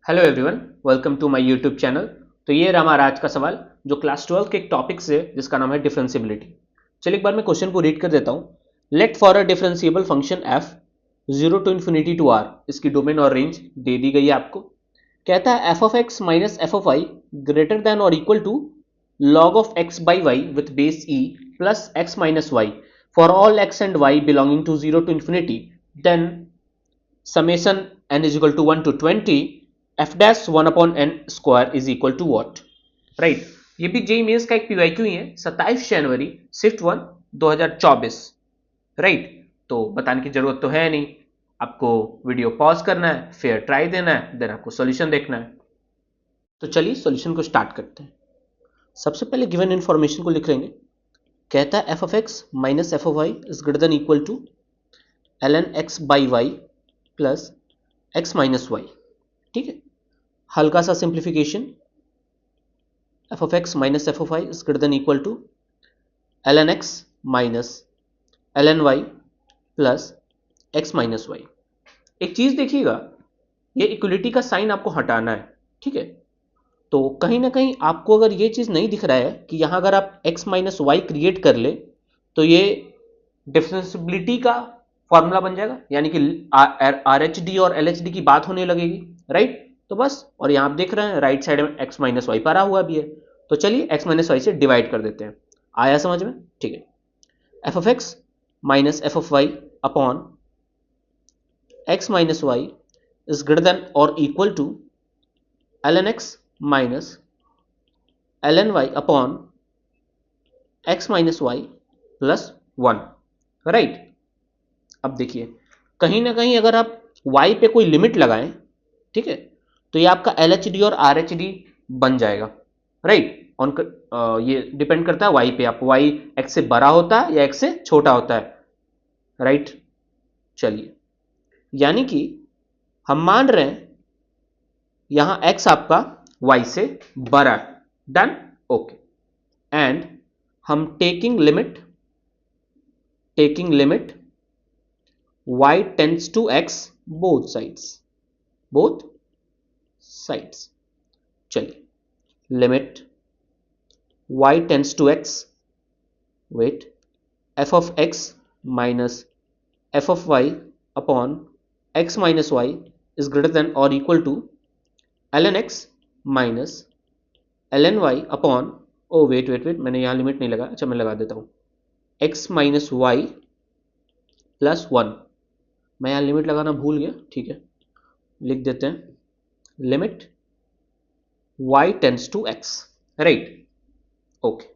Hello everyone, welcome to my YouTube channel. तो ये रहा हमारा आज का सवाल जो क्लास 12 के एक टॉपिक से जिसका नाम है डिफरेंशिएबिलिटी। चलिए एक बार मैं क्वेश्चन को रीड कर देता हूँ। Let for a differentiable function F 0 to infinity to R, इसकी डोमेन और रेंज दे दी गई है आपको। कहता है F of x minus F of Y greater than और equal to log of X by Y with base E plus x minus Y for all X and Y belonging to 0 to infinity, then summation n is equal to 1 to 20 f dash 1 upon n square is equal to what, right. ये भी JEE mains का एक PYQ ही है, 27 जनवरी shift 1 2024, right. तो बताने की जरूरत तो है नहीं, आपको वीडियो पॉज करना है, फिर ट्राई देना है, देन आपको सॉल्यूशन देखना है। तो चलिए सॉल्यूशन को स्टार्ट करते हैं। सबसे पहले गिवन इंफॉर्मेशन को लिख लेंगे। कहता है F of x minus F of y is greater than equal to L N x by y plus x minus y. ठीक है, हल्का सा simplification, f of x minus F of y is greater than equal to L N x minus L N y plus x minus y. एक चीज देखिएगा, ये equality का sign आपको हटाना है, ठीक है। तो कहीं ना कहीं आपको अगर ये चीज नहीं दिख रहा है कि यहां अगर आप x माइनस वाई क्रिएट कर ले तो ये डिफरेंशिएबिलिटी का फॉर्मूला बन जाएगा, यानी कि आर एच डी और एल एच डी की बात होने लगेगी, राइट। तो बस, और यहां आप देख रहे हैं राइट साइड में x माइनस वाई पड़ा हुआ भी है, तो चलिए x माइनस वाई से डिवाइड कर देते हैं। आया समझ में? ठीक है, F of x minus F of Y upon X minus Y is greater than और equal to L N x minus L N Y upon X minus Y plus 1, right. अब देखिए, कहीं ना कहीं अगर आप y पे कोई लिमिट लगाएं, ठीक है, तो ये आपका एल एच डी और आर एच डी बन जाएगा, राइट। ऑन ये डिपेंड करता है y पे, आप y x से बड़ा होता है या x से छोटा होता है, राइट। चलिए, यानी कि हम मान रहे हैं यहां x आपका y से बड़ा है, डन, ओके। एंड हम taking limit y tends to x both sides। चलिए, limit y tends to x, wait, f of x minus f of y upon x minus y is greater than or equal to ln x minus ln y upon, oh wait, मैंने यहां limit नहीं लगा, अच्छा मैं लगा देता हूं, x minus Y plus 1। मैं यहां लिमिट लगाना भूल गया, ठीक है, लिख देते हैं limit y tends to x, right, okay.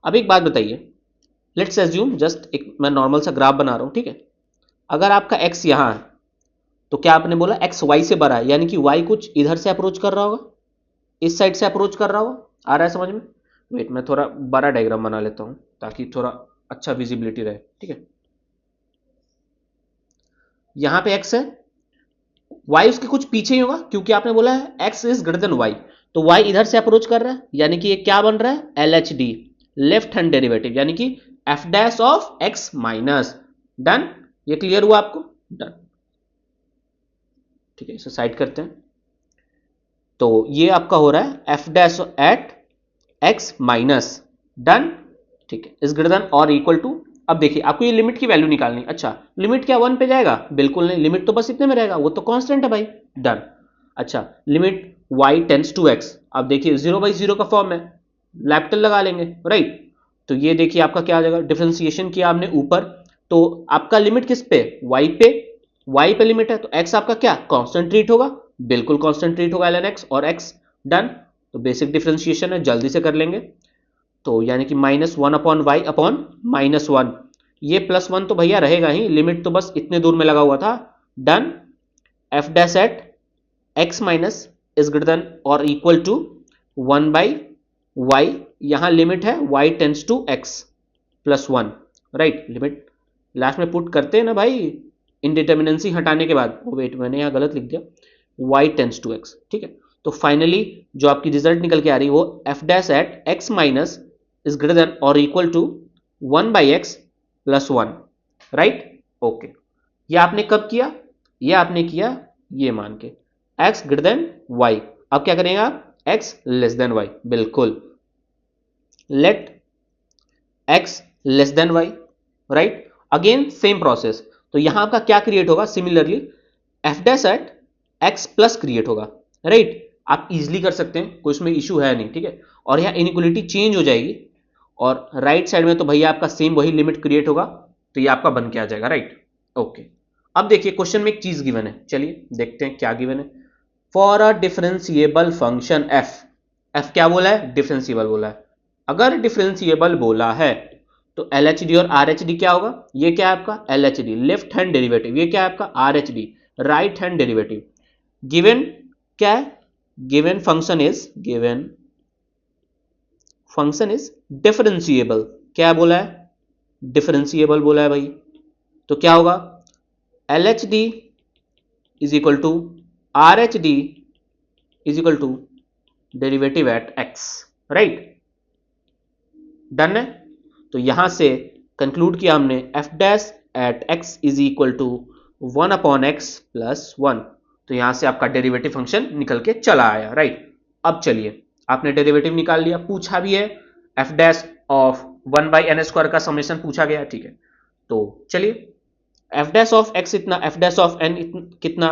अब एक बात बताइए, लेट्स एज्यूम, जस्ट एक मैं नॉर्मल सा ग्राफ बना रहा हूं, ठीक है। अगर आपका x यहां है तो क्या आपने बोला x y से बड़ा है, यानी कि y कुछ इधर से अप्रोच कर रहा होगा, इस साइड से अप्रोच कर रहा होगा। आ रहा है समझ में? वेट, मैं थोड़ा बड़ा डायग्राम बना लेता हूं ताकि थोड़ा अच्छा विजिबिलिटी रहे, ठीक है। यहां पे x है, y उसके कुछ पीछे ही होगा क्योंकि आपने बोला है x is greater then y, तो y इधर से अप्रोच कर रहा है, यानी कि ये क्या बन रहा है, L H D, left hand derivative, यानी कि f dash of x minus, done. ये क्लियर हुआ आपको? डन, ठीक है, इसे साइड करते हैं। तो ये आपका हो रहा है f dash at x minus, done, ठीक है, इज ग्रेटर देन और इक्वल टू। अब देखिए, आपको ये लिमिट की वैल्यू निकालनी। अच्छा, लिमिट क्या 1 पे जाएगा? बिल्कुल नहीं, लिमिट तो बस इतने में रहेगा, वो तो कांस्टेंट है भाई, डन। अच्छा, limit y tends to x, अब देखिए 0/0 का फॉर्म है, लैप्टल लगा लेंगे, राइट। तो ये देखिए आपका क्या आ जाएगा, डिफरेंशिएशन किया आपने ऊपर, तो आपका लिमिट किस पे, y पे लिमिट है, तो x आपका क्या कांस्टेंट ट्रीट होगा, बिल्कुल कांस्टेंट ट्रीट होगा ln x और x, डन। तो बेसिक डिफरेंशिएशन है, जल्दी से कर लेंगे। तो यानी कि minus 1 upon y upon minus 1, ये प्लस 1 तो भैया रहेगा ही, लिमिट तो बस इतने दूर में लगा हुआ था, done. F dash at x minus is greater than और इक्वल टू 1 बाई वाई, यहां लिमिट है y tends to x plus 1, right. Limit last में पुट करते हैं ना भाई, इनडिटर्मिनेंसी हटाने के बाद, वेट मैंने यहां गलत लिख दिया, y टेंड्स टू x, ठीक है। तो फाइनली जो आपकी रिजल्ट निकल के आ रही है वो f dash at x minus is greater than और equal to 1 by X plus 1, right, okay. ये आपने कब किया? ये आपने किया ये मान के x ग्रेटर देन वाई। अब क्या करेंगे आप, एक्स लेस देन वाई, बिल्कुल, let x less than y, right. Again same process, तो यहां आपका क्या क्रिएट होगा, similarly f dash at x plus create होगा, राइट। आप इजिली कर सकते हैं, कोई इसमें इशू है नहीं, ठीक है। और यहां इनइक्वलिटी चेंज हो जाएगी और राइट साइड में तो भैया आपका सेम वही लिमिट क्रिएट होगा, तो ये आपका बन के आ जाएगा, राइट। ओके, अब देखिए क्वेश्चन में एक चीज गिवन है, चलिए देखते हैं क्या गिवन है। For a differentiable function F, F क्या बोला है, डिफरेंशिएबल बोला है। अगर डिफरेंशिएबल बोला है तो एल एच डी और आर एच डी क्या होगा, ये क्या है आपका L H D left hand derivative, ये क्या है आपका are H D right hand derivative. Given क्या है, गिवन फंक्शन इज डिफरेंशिएबल, क्या बोला है, डिफरेंशिएबल बोला है भाई। तो क्या होगा, L H D is equal to R H D is equal to derivative at x, right. Done है। तो यहां से कंक्लूड किया हमने f dash at x is equal to 1 upon x plus 1। तो यहां से आपका डेरिवेटिव फंक्शन निकल के चला आया, राइट। अब चलिए, आपने डेरिवेटिव निकाल लिया, पूछा भी है f dash of 1 by n square का समेशन पूछा गया, ठीक है। तो चलिए, एफ डैश ऑफ एक्स इतना, एफ डैश ऑफ एन कितना,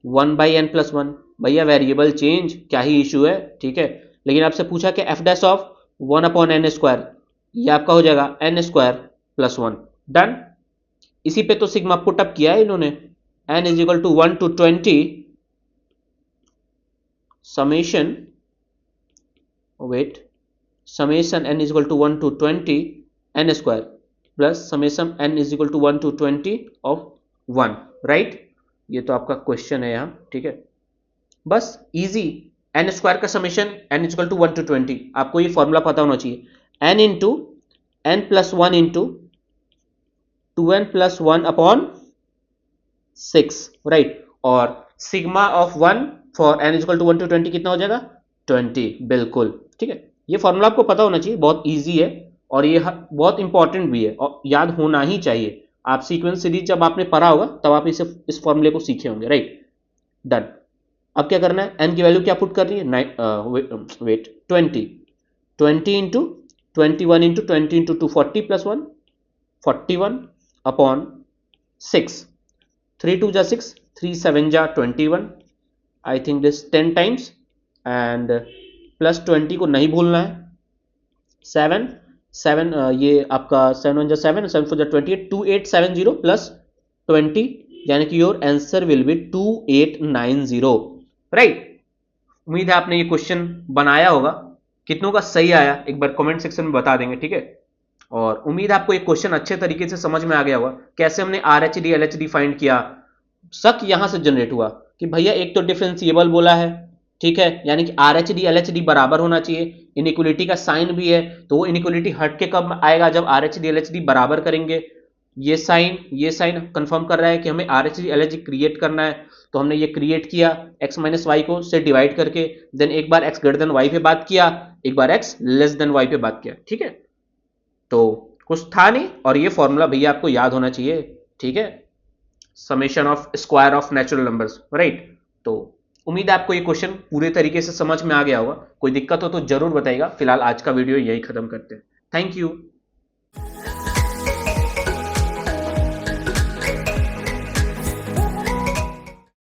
1 बाई एन प्लस 1। भैया वेरिएबल चेंज, क्या ही इशू है, ठीक है। लेकिन आपसे पूछा कि f dash of 1 upon n square, ये आपका हो जाएगा एन स्क्वायर प्लस 1। डन। इसी पे तो सिग्मा पुट अप किया है इन्होंने, n is equal to 1 to 20 summation, wait, summation n is equal to 1 to 20 n square plus summation n is equal to 1 to 20 of 1, right. ये तो आपका question है यहाँ, ठीक है। बस इजी, n स्क्वायर का summation n is equal to 1 to 20, आपको ये फॉर्मूला पता होना चाहिए, n into n plus 1 into 2n plus 1 upon 6, right. और sigma of 1 for n is equal to 1 to 20 कितना हो जाएगा, 20, बिल्कुल, ठीक है। ये फॉर्मूला आपको पता होना चाहिए, बहुत इजी है और ये बहुत इंपॉर्टेंट भी है और याद होना ही चाहिए। आप सीक्वेंस सीरीज जब आपने पढ़ा होगा तब आप इस फॉर्मूले को सीखे होंगे, राइट। डन। अब क्या करना है, n की वैल्यू क्या पुट करनी है, wait 20 into 21 into 20 into 2 40 plus 1 41 upon 6, 3 2 जा 6, 3 7 जा 21, I think this 10 times and plus 20 को नहीं भूलना है, 7 7 ये आपका 7 1 जा 7 7 4 जा 28, 2870 प्लस 20, यानी कि your answer will be 2890, right. उम्मीद है आपने ये क्वेश्चन बनाया होगा, कितनों का सही आया एक बार कमेंट सेक्शन में बता देंगे, ठीक है। और उम्मीद है आपको ये क्वेश्चन अच्छे तरीके से समझ में आ गया होगा, कैसे हमने are H D L H D find किया। शक यहां से जनरेट हुआ कि भैया एक तो डिफरेंशिएबल बोला है, ठीक है, यानी कि are H D L H D बराबर होना चाहिए, इनइक्वलिटी का साइन भी है, तो वो इनइक्वलिटी हट के कब आएगा, जब are H D L H D बराबर करेंगे। ये साइन कंफर्म कर रहा है कि हमें are H D L H D create करना है, तो हमने ये क्रिएट किया x माइनस वाई को से डिवाइड करके, देन एक बार x ग्रेटर देन y पे बात किया, एक बार x लेस देन y पे बात किया, ठीक है। तो कुछ था नहीं और ये फॉर्मूला भैया आपको याद होना चाहिए, ठीक है, summation of square of natural numbers, right. तो उम्मीद है आपको ये क्वेश्चन पूरे तरीके से समझ में आ गया होगा, कोई दिक्कत हो तो जरूर बताइएगा। फिलहाल आज का वीडियो यही खत्म करते हैं, थैंक यू।